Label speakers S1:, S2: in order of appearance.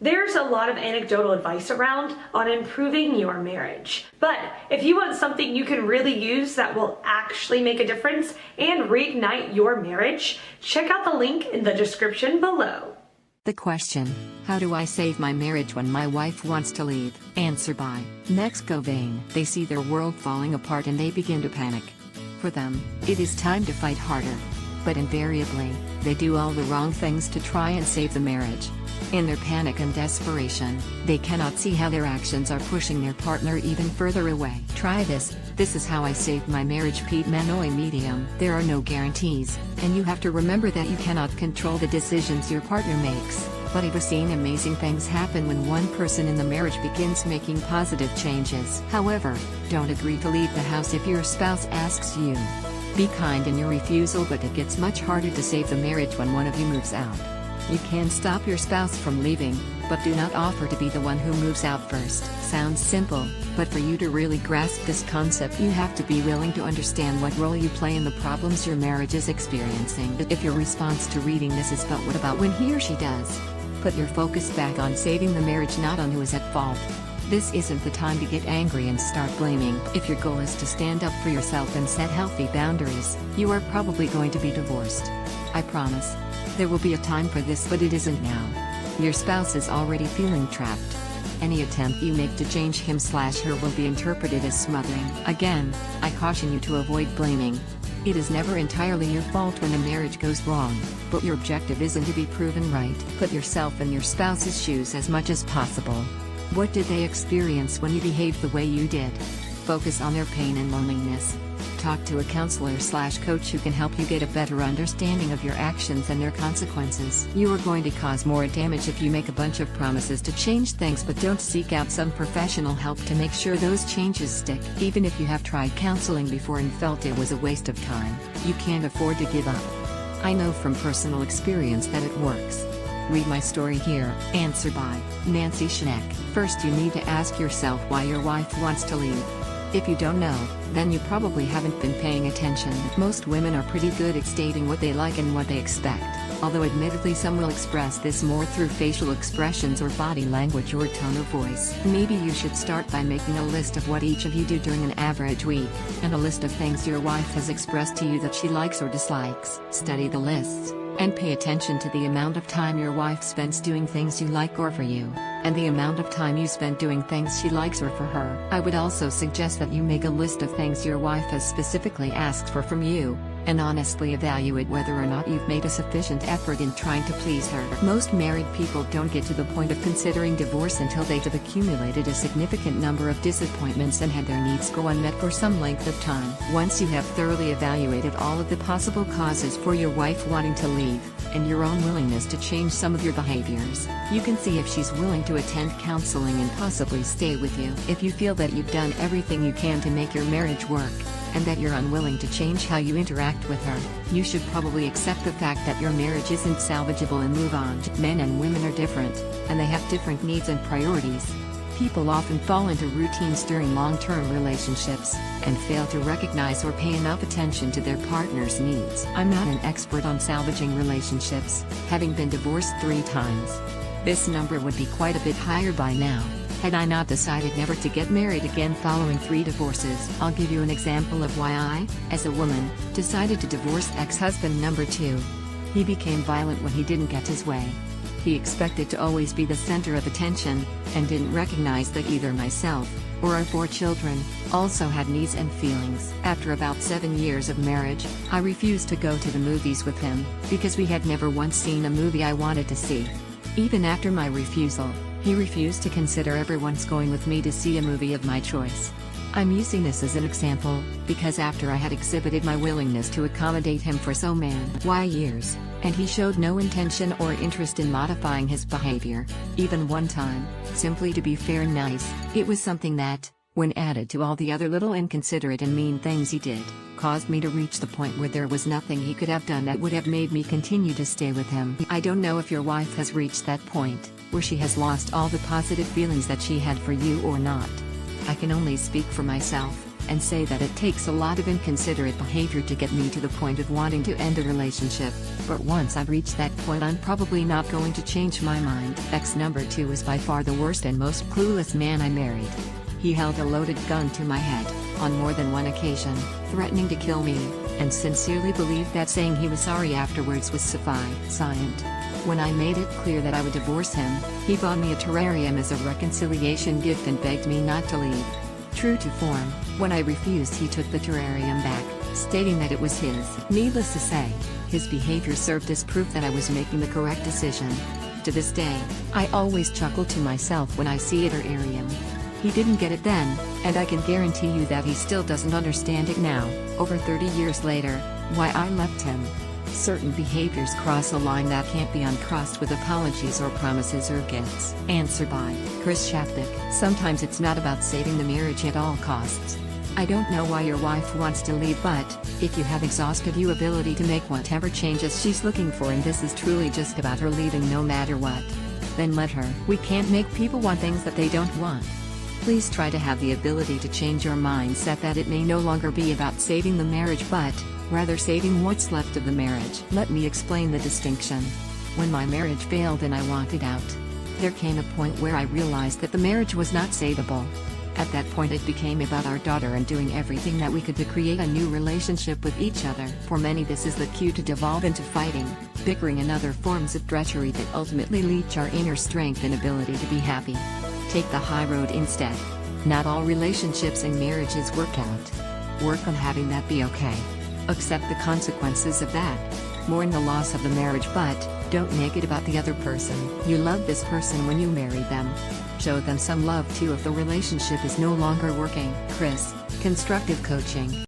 S1: There's a lot of anecdotal advice around on improving your marriage. But if you want something you can really use that will actually make a difference and reignite your marriage, check out the link in the description below.
S2: The question, how do I save my marriage when my wife wants to leave? Answer by Next Govain. They see their world falling apart and they begin to panic. For them, it is time to fight harder. But invariably, they do all the wrong things to try and save the marriage. In their panic and desperation, they cannot see how their actions are pushing their partner even further away. Try this. This is how I saved my marriage. Pete Manoy Medium. There are no guarantees, and you have to remember that you cannot control the decisions your partner makes. But I've seen amazing things happen when one person in the marriage begins making positive changes. However, don't agree to leave the house if your spouse asks you. Be kind in your refusal, but it gets much harder to save the marriage when one of you moves out. You can stop your spouse from leaving, but do not offer to be the one who moves out first. Sounds simple, but for you to really grasp this concept you have to be willing to understand what role you play in the problems your marriage is experiencing. If your response to reading this is "but what about when he or she does?" Put your focus back on saving the marriage, not on who is at fault. This isn't the time to get angry and start blaming. If your goal is to stand up for yourself and set healthy boundaries, you are probably going to be divorced. I promise. There will be a time for this, but it isn't now. Your spouse is already feeling trapped. Any attempt you make to change him/her will be interpreted as smothering. Again, I caution you to avoid blaming. It is never entirely your fault when a marriage goes wrong, but your objective isn't to be proven right. Put yourself in your spouse's shoes as much as possible. What did they experience when you behaved the way you did? Focus on their pain and loneliness. Talk to a counselor/coach who can help you get a better understanding of your actions and their consequences. You are going to cause more damage if you make a bunch of promises to change things but don't seek out some professional help to make sure those changes stick. Even if you have tried counseling before and felt it was a waste of time, you can't afford to give up. I know from personal experience that it works. Read my story here. Answer by Nancy Schneck. First, you need to ask yourself why your wife wants to leave. If you don't know, then you probably haven't been paying attention. Most women are pretty good at stating what they like and what they expect, although admittedly some will express this more through facial expressions or body language or tone of voice. Maybe you should start by making a list of what each of you do during an average week, and a list of things your wife has expressed to you that she likes or dislikes. Study the lists, and pay attention to the amount of time your wife spends doing things you like or for you, and the amount of time you spend doing things she likes or for her. I would also suggest that you make a list of things your wife has specifically asked for from you, and honestly evaluate whether or not you've made a sufficient effort in trying to please her. Most married people don't get to the point of considering divorce until they have accumulated a significant number of disappointments and had their needs go unmet for some length of time. Once you have thoroughly evaluated all of the possible causes for your wife wanting to leave, and your own willingness to change some of your behaviors, you can see if she's willing to attend counseling and possibly stay with you. If you feel that you've done everything you can to make your marriage work, and that you're unwilling to change how you interact with her, you should probably accept the fact that your marriage isn't salvageable and move on. Men and women are different, and they have different needs and priorities. People often fall into routines during long-term relationships, and fail to recognize or pay enough attention to their partner's needs. I'm not an expert on salvaging relationships, having been divorced 3 times. This number would be quite a bit higher by now, had I not decided never to get married again following 3 divorces. I'll give you an example of why I, as a woman, decided to divorce ex-husband number 2. He became violent when he didn't get his way. He expected to always be the center of attention, and didn't recognize that either myself, or our 4 children, also had needs and feelings. After about 7 years of marriage, I refused to go to the movies with him, because we had never once seen a movie I wanted to see. Even after my refusal, he refused to consider ever once going with me to see a movie of my choice. I'm using this as an example, because after I had exhibited my willingness to accommodate him for so many years, and he showed no intention or interest in modifying his behavior, even one time, simply to be fair and nice, it was something that, when added to all the other little inconsiderate and mean things he did, caused me to reach the point where there was nothing he could have done that would have made me continue to stay with him. I don't know if your wife has reached that point, where she has lost all the positive feelings that she had for you or not. I can only speak for myself, and say that it takes a lot of inconsiderate behavior to get me to the point of wanting to end a relationship, but once I've reached that point I'm probably not going to change my mind. Ex number 2 is by far the worst and most clueless man I married. He held a loaded gun to my head, on more than one occasion, threatening to kill me, and sincerely believed that saying he was sorry afterwards was sufficient. When I made it clear that I would divorce him, he bought me a terrarium as a reconciliation gift and begged me not to leave. True to form, when I refused he took the terrarium back, stating that it was his. Needless to say, his behavior served as proof that I was making the correct decision. To this day, I always chuckle to myself when I see a terrarium. He didn't get it then, and I can guarantee you that he still doesn't understand it now, over 30 years later, why I left him. Certain behaviors cross a line that can't be uncrossed with apologies or promises or gifts. Answer by Chris Shapnick. Sometimes it's not about saving the marriage at all costs. I don't know why your wife wants to leave, but if you have exhausted your ability to make whatever changes she's looking for and this is truly just about her leaving no matter what, then let her. We can't make people want things that they don't want. Please try to have the ability to change your mindset that it may no longer be about saving the marriage but rather saving what's left of the marriage. Let me explain the distinction. When my marriage failed and I wanted out, there came a point where I realized that the marriage was not savable. At that point it became about our daughter and doing everything that we could to create a new relationship with each other. For many this is the cue to devolve into fighting, bickering and other forms of drudgery that ultimately leech our inner strength and ability to be happy. Take the high road instead. Not all relationships and marriages work out. Work on having that be okay. Accept the consequences of that. Mourn the loss of the marriage but don't make it about the other person. You love this person when you marry them. Show them some love too if the relationship is no longer working. Chris, Constructive Coaching.